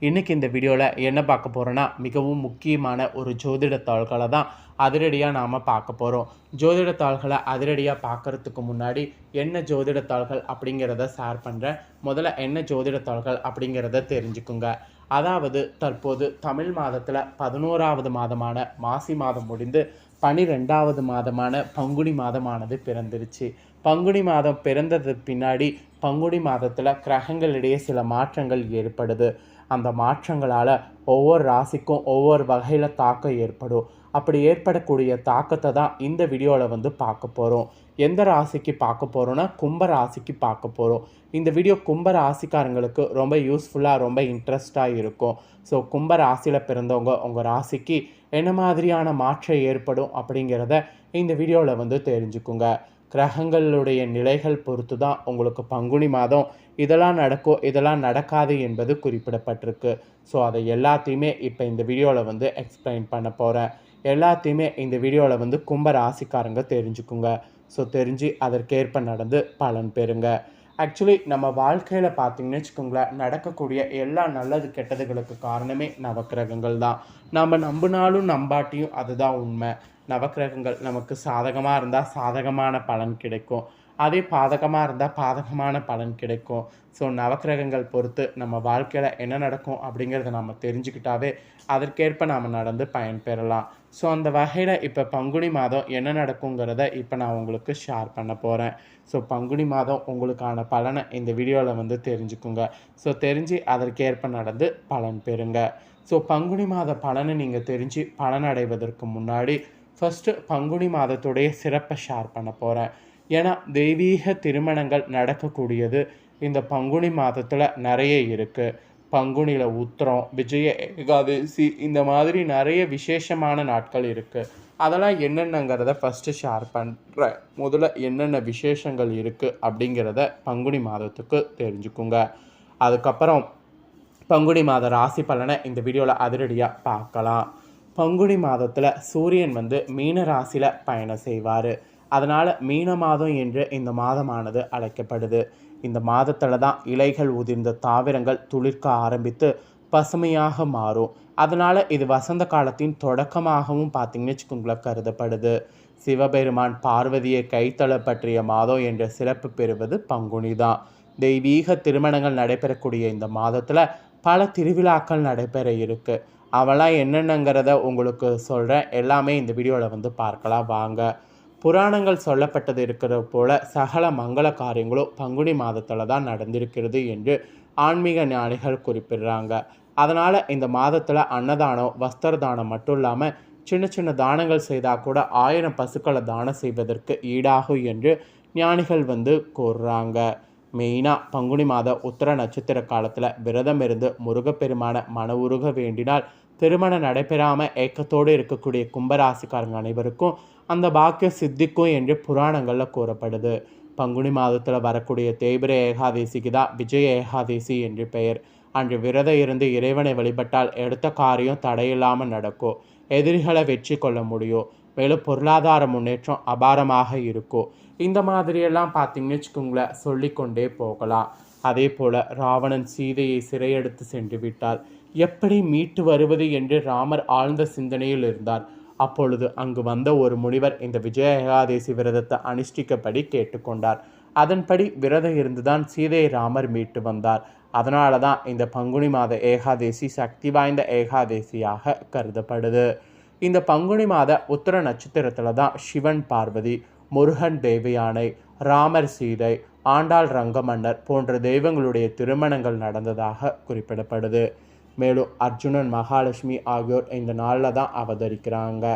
இன்றைக்கி இந்த வீடியோவில் என்ன பார்க்க போகிறோன்னா மிகவும் முக்கியமான ஒரு ஜோதிட தாள்களை தான் அதிரடியாக நாம் பார்க்க போகிறோம். ஜோதிட தாள்களை அதிரடியாக பார்க்குறதுக்கு முன்னாடி என்ன ஜோதிட தாள்கள் அப்படிங்கிறத ஷேர் பண்ணுறேன். முதல்ல என்ன ஜோதிட தாள்கள் அப்படிங்கிறத தெரிஞ்சுக்குங்க. அதாவது தற்போது தமிழ் மாதத்தில் 11வது மாதமான மாசி மாதம் முடிந்து 12வது மாதமான பங்குனி மாதமானது பிறந்துருச்சு. பங்குனி மாதம் பிறந்ததுக்கு பின்னாடி பங்குனி மாதத்தில் கிரகங்களிடையே சில மாற்றங்கள் ஏற்படுது. அந்த மாற்றங்களால் ஒவ்வொரு ராசிக்கும் ஒவ்வொரு வகையில் தாக்கம் ஏற்படும். அப்படி ஏற்படக்கூடிய தாக்கத்தை தான் இந்த வீடியோவில் பார்க்க போகிறோம். எந்த ராசிக்கு பார்க்க போகிறோன்னா கும்ப ராசிக்கு பார்க்க போகிறோம். இந்த வீடியோ கும்ப ராசிக்காரங்களுக்கு ரொம்ப யூஸ்ஃபுல்லாக ரொம்ப இன்ட்ரெஸ்டாக இருக்கும். ஸோ கும்ப ராசியில் பிறந்தவங்க உங்கள் ராசிக்கு என்ன மாதிரியான மாற்றம் ஏற்படும் அப்படிங்கிறத இந்த வீடியோவில் தெரிஞ்சுக்குங்க. கிரகங்களுடைய நிலைகள் பொறுத்து தான் உங்களுக்கு பங்குனி மாதம் இதெல்லாம் நடக்கும் இதெல்லாம் நடக்காது என்பது குறிப்பிடப்பட்டிருக்கு. ஸோ அதை எல்லாத்தையுமே இப்போ இந்த வீடியோவில் எக்ஸ்பிளைன் பண்ண போகிறேன். எல்லாத்தையுமே இந்த வீடியோவில் கும்ப ராசிக்காரங்க தெரிஞ்சுக்குங்க. ஸோ தெரிஞ்சு அதற்கேற்ப நடந்து பலன் பெறுங்க. ஆக்சுவலி நம்ம வாழ்க்கையில் பார்த்திங்கன்னு வச்சுக்கோங்களேன், நடக்கக்கூடிய எல்லா நல்லது கெட்டதுகளுக்கு காரணமே நவக்கிரகங்கள் தான். நம்ம நம்பினாலும் நம்பாட்டியும் அதுதான் உண்மை. நவக்கிரகங்கள் நமக்கு சாதகமாக இருந்தால் சாதகமான பலன் கிடைக்கும், அதே பாதகமாக இருந்தால் பாதகமான பலன் கிடைக்கும். ஸோ நவக்கிரகங்கள் பொறுத்து நம்ம வாழ்க்கையில் என்ன நடக்கும் அப்படிங்கிறத நம்ம தெரிஞ்சுக்கிட்டாவே அதற்கேற்ப நாம் நடந்து பயன்பெறலாம். ஸோ அந்த வகையில் இப்போ பங்குனி மாதம் என்ன நடக்குங்கிறத இப்போ நான் உங்களுக்கு ஷேர் பண்ண போகிறேன். ஸோ பங்குனி மாதம் உங்களுக்கான பலனை இந்த வீடியோவில் தெரிஞ்சுக்குங்க. ஸோ தெரிஞ்சு அதற்கேற்ப நடந்து பலன் பெறுங்க. ஸோ பங்குனி மாத பலனை நீங்கள் தெரிஞ்சு பலன் அடைவதற்கு முன்னாடி ஃபஸ்ட்டு பங்குனி மாதத்துடைய சிறப்பை ஷேர் பண்ண போகிறேன். ஏன்னா தெய்வீக திருமணங்கள் நடக்கக்கூடியது இந்த பங்குனி மாதத்தில் நிறைய இருக்குது. பங்குனியில் உத்திரம், விஜய ஏகாதசி, இந்த மாதிரி நிறைய விசேஷமான நாட்கள் இருக்குது. அதெல்லாம் என்னென்னங்கிறத ஃபஸ்ட்டு ஷேர் பண்ணுறேன். முதல்ல என்னென்ன விசேஷங்கள் இருக்குது அப்படிங்கிறத பங்குனி மாதத்துக்கு தெரிஞ்சுக்குங்க. அதுக்கப்புறம் பங்குனி மாத ராசி பலனை இந்த வீடியோவில் அதிரடியாக பார்க்கலாம். பங்குனி மாதத்தில் சூரியன் மீன ராசியில் பயணம் செய்வார். அதனால் மீன மாதம் என்று இந்த மாதமானது அழைக்கப்படுது. இந்த மாதத்தில் தான் இலைகள் உதிர்ந்த தாவரங்கள் துளிர்க்க ஆரம்பித்து பசுமையாக மாறும். அதனால் இது வசந்த காலத்தின் தொடக்கமாகவும் பார்த்திங்கன்னு வச்சுக்கோங்களேன் கருதப்படுது. சிவபெருமான் பார்வதியை கைத்தள பற்றிய மாதம் என்ற சிறப்பு பெறுவது பங்குனி தான். தெய்வீக திருமணங்கள் நடைபெறக்கூடிய இந்த மாதத்தில் பல திருவிழாக்கள் நடைபெற இருக்குது. அவெல்லாம் என்னென்னங்கிறத உங்களுக்கு சொல்கிறேன். எல்லாமே இந்த வீடியோவில் பார்க்கலாம் வாங்க. புராணங்கள் சொல்லப்பட்டது இருக்கிற போல சகல மங்கள காரியங்களும் பங்குனி மாதத்தில் தான் நடந்திருக்கிறது என்று ஆன்மீக ஞானிகள் குறிப்பிடுறாங்க. அதனால் இந்த மாதத்தில் அன்னதானம், வஸ்திர தானம் மட்டும் இல்லாமல் சின்ன சின்ன தானங்கள் செய்தால் கூட 1000 பசுக்களை தானம் செய்வதற்கு ஈடாகும் என்று ஞானிகள் கூறுறாங்க. மெயினாக பங்குனி மாத உத்திர நட்சத்திர காலத்தில் விரதம் இருந்து முருகப்பெருமான மன உருக வேண்டினால் திருமணம் நடைபெறாமல் ஏக்கத்தோடு இருக்கக்கூடிய கும்பராசிக்காரங்க அனைவருக்கும் அந்த பாக்கியம் சித்திக்கும் என்று புராணங்களில் கூறப்படுது. பங்குனி மாதத்தில் வரக்கூடிய தேய்பிரை ஏகாதசிக்கு தான் விஜய ஏகாதசி என்று பெயர். அன்று விரதம் இருந்து இறைவனை வழிபட்டால் எடுத்த காரியம் தடையில்லாமல் நடக்கும், எதிரிகளை வெற்றி கொள்ள முடியும், மேலும் பொருளாதார முன்னேற்றம் அபாரமாக இருக்கும். இந்த மாதிரியெல்லாம் பார்த்திங்கன்னு வச்சுக்கோங்களேன் சொல்லிக்கொண்டே போகலாம். அதே போல் ராவணன் சீதையை சிறையெடுத்து சென்று விட்டார். எப்படி மீட்டு வருவது என்று ராமர் ஆழ்ந்த சிந்தனையில் இருந்தார். அப்பொழுது அங்கு வந்த ஒரு முனிவர் இந்த விஜய ஏகாதசி விரதத்தை அனுஷ்டிக்கப்படி கேட்டுக்கொண்டார். அதன்படி விரதம் இருந்துதான் சீதையை ராமர் மீட்டு வந்தார். அதனால தான் இந்த பங்குனி மாத ஏகாதசி சக்தி வாய்ந்த ஏகாதசியாக கருதப்படுது. இந்த பங்குனி மாத உத்திர நட்சத்திரத்தில் தான் சிவன் பார்வதி, முருகன் தேவயானை, ராமர் சீதை, ஆண்டாள் ரங்கமன்னர் போன்ற தெய்வங்களுடைய திருமணங்கள் நடந்ததாக குறிப்பிடப்படுது. மேலும் அர்ஜுனன், மகாலட்சுமி ஆகியோர் இந்த நாளில் தான் அவதரிக்கிறாங்க.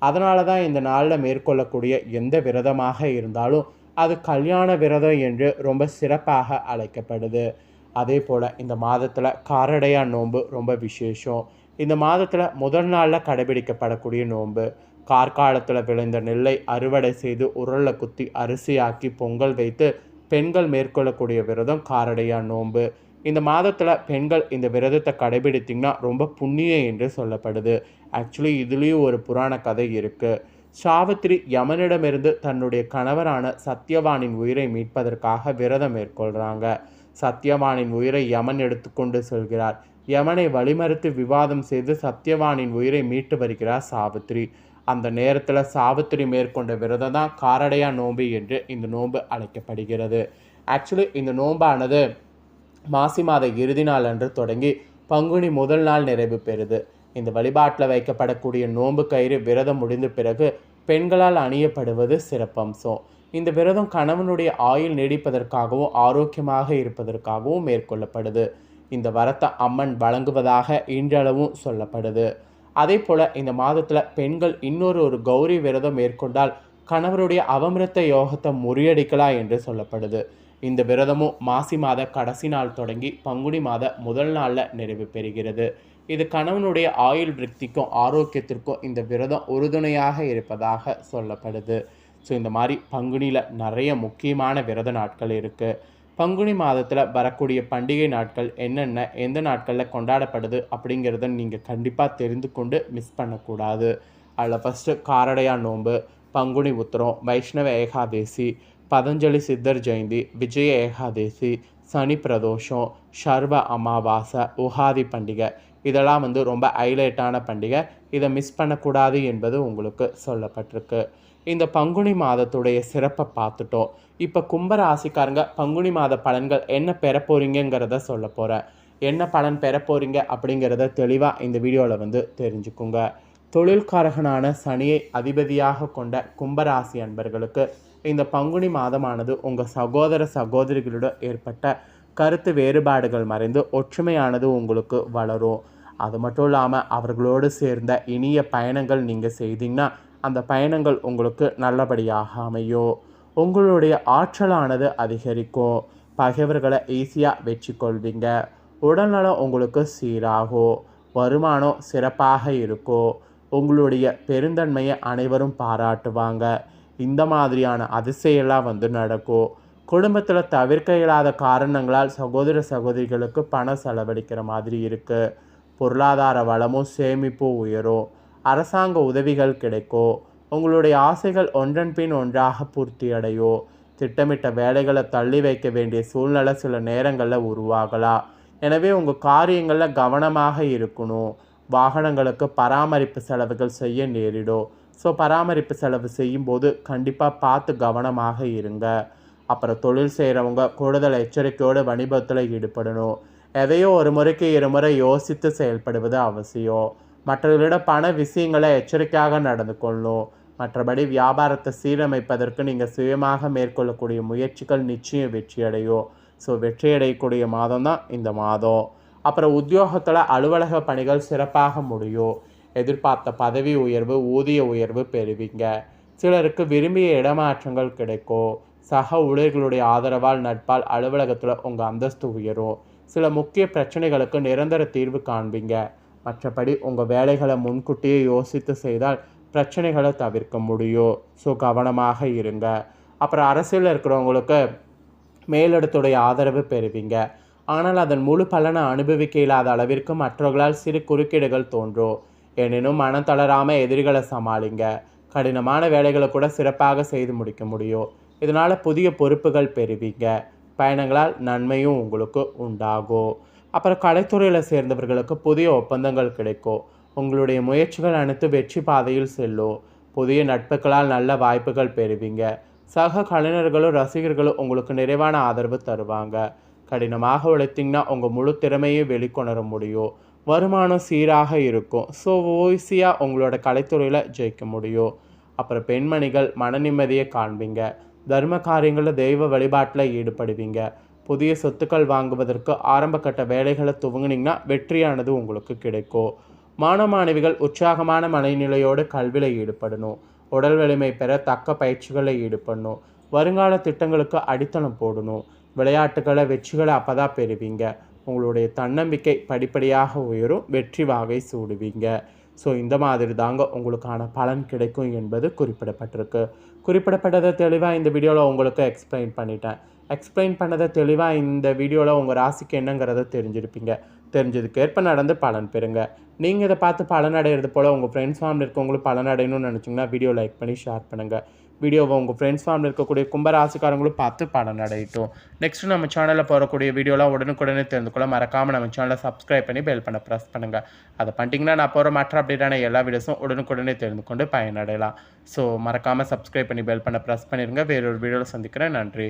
அதனால தான் இந்த நாளில் மேற்கொள்ளக்கூடிய எந்த விரதமாக இருந்தாலும் அது கல்யாண விரதம் என்று ரொம்ப சிறப்பாக அழைக்கப்படுது. அதே போல் இந்த மாதத்தில் காரடையா நோன்பு ரொம்ப விசேஷம். இந்த மாதத்தில் முதல் நாளில் கடைபிடிக்கப்படக்கூடிய நோன்பு. கார்காலத்தில் விளைந்த நெல்லை அறுவடை செய்து உரலில் குத்தி அரிசியாக்கி பொங்கல் வைத்து பெண்கள் மேற்கொள்ளக்கூடிய விரதம் காரடையா நோன்பு. இந்த மாதத்தில் பெண்கள் இந்த விரதத்தை கடைபிடித்திங்கன்னா ரொம்ப புண்ணியம் என்று சொல்லப்படுது. ஆக்சுவலி இதுலேயும் ஒரு புராண கதை இருக்குது. சாவித்திரி யமனிடமிருந்து தன்னுடைய கணவரான சத்யவானின் உயிரை மீட்பதற்காக விரதம் மேற்கொள்கிறாங்க. சத்யவானின் உயிரை யமன் எடுத்துக்கொண்டு செல்கிறார். யமனை வழிமறுத்து விவாதம் செய்து சத்யவானின் உயிரை மீட்டு வருகிறார் சாவித்திரி. அந்த நேரத்தில் சாவித்திரி மேற்கொண்ட விரதம் தான் காரடையா நோன்பு என்று இந்த நோன்பு அழைக்கப்படுகிறது. ஆக்சுவலி இந்த நோன்பானது மாசி மாத இறுதி நாள் அன்று தொடங்கி பங்குனி முதல் நாள் நிறைவு பெறுது. இந்த வழிபாட்டில் வைக்கப்படக்கூடிய நோன்பு கயிறு விரதம் முடிந்த பிறகு பெண்களால் அணியப்படுவது சிறப்பம்சம். இந்த விரதம் கணவனுடைய ஆயுள் நீடிப்பதற்காகவும் ஆரோக்கியமாக இருப்பதற்காகவும் மேற்கொள்ளப்படுது. இந்த வரத்தை அம்மன் வழங்குவதாக இன்றளவும் சொல்லப்படுது. அதே போல் இந்த மாதத்தில் பெண்கள் ஒரு கௌரி விரதம் மேற்கொண்டால் கணவருடைய அவமிருத்த யோகத்தை முறியடிக்கலாம் என்று சொல்லப்படுது. இந்த விரதமும் மாசி மாத கடைசி நாள் தொடங்கி பங்குனி மாத முதல் நாளில் நிறைவு பெறுகிறது. இது கணவனுடைய ஆயுள் விருத்திக்கும் ஆரோக்கியத்திற்கும் இந்த விரதம் உறுதுணையாக இருப்பதாக சொல்லப்படுது. ஸோ இந்த மாதிரி பங்குனியில் நிறைய முக்கியமான விரத நாட்கள் இருக்குது. பங்குனி மாதத்தில் வரக்கூடிய பண்டிகை நாட்கள் என்னென்ன, எந்த நாட்களில் கொண்டாடப்படுது அப்படிங்கிறத நீங்கள் கண்டிப்பாக தெரிந்து கொண்டு மிஸ் பண்ணக்கூடாது. அதில் ஃபஸ்ட்டு காரடையா நோன்பு, பங்குனி உத்திரம், வைஷ்ணவ ஏகாதேசி, பதஞ்சலி சித்தர் ஜெயந்தி, விஜய ஏகாதேசி, சனி பிரதோஷம், சர்வ அமாவாசை, உகாதி பண்டிகை, இதெல்லாம் ரொம்ப ஹைலைட்டான பண்டிகை. இதை மிஸ் பண்ணக்கூடாது என்பது உங்களுக்கு சொல்லப்பட்டிருக்கு. இந்த பங்குனி மாதத்துடைய சிறப்பை பார்த்துட்டோம். இப்போ கும்பராசிக்காரங்க பங்குனி மாத பலன்கள் என்ன பெற போகிறீங்கிறத சொல்ல போகிறேன். என்ன பலன் பெற போகிறீங்க அப்படிங்கிறத தெளிவாக இந்த வீடியோவில் தெரிஞ்சுக்குங்க. தொழில்காரகனான சனியை அதிபதியாக கொண்ட கும்பராசி அன்பர்களுக்கு இந்த பங்குனி மாதமானது உங்கள் சகோதர சகோதரிகளிடம் ஏற்பட்ட கருத்து வேறுபாடுகள் மறைந்து ஒற்றுமையானது உங்களுக்கு வளரும். அது மட்டும் இல்லாமல் அவர்களோடு சேர்ந்த இனிய பயணங்கள் நீங்கள் செய்தீங்கன்னா அந்த பயணங்கள் உங்களுக்கு நல்லபடியாக அமையும். உங்களுடைய ஆற்றலானது அதிகரிக்கும். பகைவர்களை ஈஸியாக வெற்றி கொள்வீங்க. உடல்நலம் உங்களுக்கு சீராகும். வருமானம் சிறப்பாக இருக்கும். உங்களுடைய பெருந்தன்மையை அனைவரும் பாராட்டுவாங்க. இந்த மாதிரியான அதிசயெல்லாம் நடக்கும். குடும்பத்தில் தவிர்க்க இயலாத காரணங்களால் சகோதர சகோதரிகளுக்கு பணம் செலவழிக்கிற மாதிரி இருக்குது. பொருளாதார வளமும் சேமிப்பும் உயரும். அரசாங்க உதவிகள் கிடைக்கும். உங்களுடைய ஆசைகள் ஒன்றன் பின் ஒன்றாக பூர்த்தி அடையும். திட்டமிட்ட வேலைகளை தள்ளி வைக்க வேண்டிய சூழ்நிலை சில நேரங்களில் உருவாகலாம். எனவே உங்கள் காரியங்களில் கவனமாக இருக்கணும். வாகனங்களுக்கு பராமரிப்பு செலவுகள் செய்ய நேரிடும். ஸோ பராமரிப்பு செலவு செய்யும்போது கண்டிப்பாக பார்த்து கவனமாக இருங்க. அப்புறம் தொழில் செய்கிறவங்க கூடுதல் எச்சரிக்கையோடு வணிபத்தில் ஈடுபடணும். எதையோ ஒரு முறைக்கு இருமுறை யோசித்து செயல்படுவது அவசியம். மற்றவர்களிடம் பண விஷயங்களை எச்சரிக்கையாக நடந்து கொள்ளணும். மற்றபடி வியாபாரத்தை சீரமைப்பதற்கு நீங்கள் சுயமாக மேற்கொள்ளக்கூடிய முயற்சிகள் நிச்சயம் வெற்றியடையும். ஸோ வெற்றியடையக்கூடிய மாதம் தான் இந்த மாதம். அப்புறம் உத்தியோகத்தில் அலுவலக பணிகள் சிறப்பாக முடியும். எதிர்பார்த்த பதவி உயர்வு, ஊதிய உயர்வு பெறுவீங்க. சிலருக்கு விரும்பிய இடமாற்றங்கள் கிடைக்கும். சக ஊழியர்களுடைய ஆதரவால் நட்பால் அலுவலகத்தில் உங்கள் அந்தஸ்து உயரும். சில முக்கிய பிரச்சனைகளுக்கு நிரந்தர தீர்வு காண்பீங்க. மற்றபடி உங்கள் வேலைகளை முன்கூட்டியே யோசித்து செய்தால் பிரச்சனைகளை தவிர்க்க முடியும். ஸோ கவனமாக இருங்க. அப்புறம் அரசியலில் இருக்கிறவங்களுக்கு மேலிடத்துடைய ஆதரவு பெறுவீங்க. ஆனால் அதன் முழு பலனை அனுபவிக்க இல்லாத அளவிற்கு மற்றவர்களால் சிறு குறுக்கீடுகள் தோன்றும். எனினும் மனம் தளராமல் எதிரிகளை சமாளிங்க. கடினமான வேலைகளை கூட சிறப்பாக செய்து முடிக்க முடியும். இதனால் புதிய பொறுப்புகள் பெறுவீங்க. பயணங்களால் நன்மையும் உங்களுக்கு உண்டாகும். அப்புறம் கலைத்துறையில் சேர்ந்தவர்களுக்கு புதிய ஒப்பந்தங்கள் கிடைக்கும். உங்களுடைய முயற்சிகள் அனைத்து வெற்றி பாதையில் செல்லும். புதிய நட்புகளால் நல்ல வாய்ப்புகள் பெறுவீங்க. சக கலைஞர்களும் ரசிகர்களும் உங்களுக்கு நிறைவான ஆதரவு தருவாங்க. கடினமாக உழைத்திங்கன்னா உங்கள் முழு திறமையும் வெளிக்கொணர முடியும். வருமானம் சீராக இருக்கும். ஸோ ஈஸியாக உங்களோட கலைத்துறையில் ஜெயிக்க முடியும். அப்புறம் பெண்மணிகள் மன நிம்மதியை காண்பீங்க. தர்ம காரியங்களில் தெய்வ வழிபாட்டில் ஈடுபடுவீங்க. புதிய சொத்துக்கள் வாங்குவதற்கு ஆரம்ப கட்ட வேலைகளை துவங்கினீங்கன்னா வெற்றியானது உங்களுக்கு கிடைக்கும். மாணவ மாணவிகள் உற்சாகமான மனநிலையோடு கல்வியில் ஈடுபடணும். உடல் வலிமை பெற தக்க பயிற்சிகளில் ஈடுபடணும். வருங்கால திட்டங்களுக்கு அடித்தளம் போடணும். விளையாட்டுகளை வெற்றிகளை அப்போ தான் பெறுவீங்க. உங்களுடைய தன்னம்பிக்கை படிப்படியாக உயரும். வெற்றி வாகை சூடுவீங்க. ஸோ இந்த மாதிரி தாங்க உங்களுக்கான பலன் கிடைக்கும் என்பது குறிப்பிடப்பட்டிருக்கு. குறிப்பிடப்பட்டதை தெளிவாக இந்த வீடியோவில் உங்களுக்கு எக்ஸ்பிளைன் பண்ணிட்டேன். எக்ஸ்பிளைன் பண்ணதை தெளிவாக இந்த வீடியோவில் உங்கள் ராசிக்கு என்னங்கிறத தெரிஞ்சிருப்பீங்க. தெரிஞ்சதுக்கேற்ப நடந்து பலன் பெறுங்க. நீங்கள் இதை பார்த்து பலன் அடைகிறது போல் உங்கள் ஃப்ரெண்ட்ஸ் ஃபேமிலி இருக்கவங்களும் பலன் அடையணும்னு நினச்சிங்கன்னா வீடியோ லைக் பண்ணி ஷேர் பண்ணுங்கள். வீடியோவை உங்கள் ஃப்ரெண்ட்ஸ் ஃபேமிலி இருக்கக்கூடிய கும்பராசிக்காரங்களும் பார்த்து பலனடையட்டும். நெக்ஸ்ட்டு நம்ம சேனலில் போடக்கூடிய வீடியோலாம் உடனுக்குடனே தெரிந்து கொள்ள மறக்காமல் நம்ம சேனலை சப்ஸ்கிரைப் பண்ணி பெல் பண்ண ப்ரெஸ் பண்ணுங்கள். அதை பண்ணிட்டீங்கன்னா நான் போகிற மற்ற அப்டேட்டான எல்லா வீடியோஸும் உடனுக்குடனே தெரிந்து கொண்டு பயனடையலாம். ஸோ மறக்காமல் சப்ஸ்கிரைப் பண்ணி பெல் பண்ண ப்ரெஸ் பண்ணிடுங்க. வேறொரு வீடியோவில் சந்திக்கிறேன். நன்றி.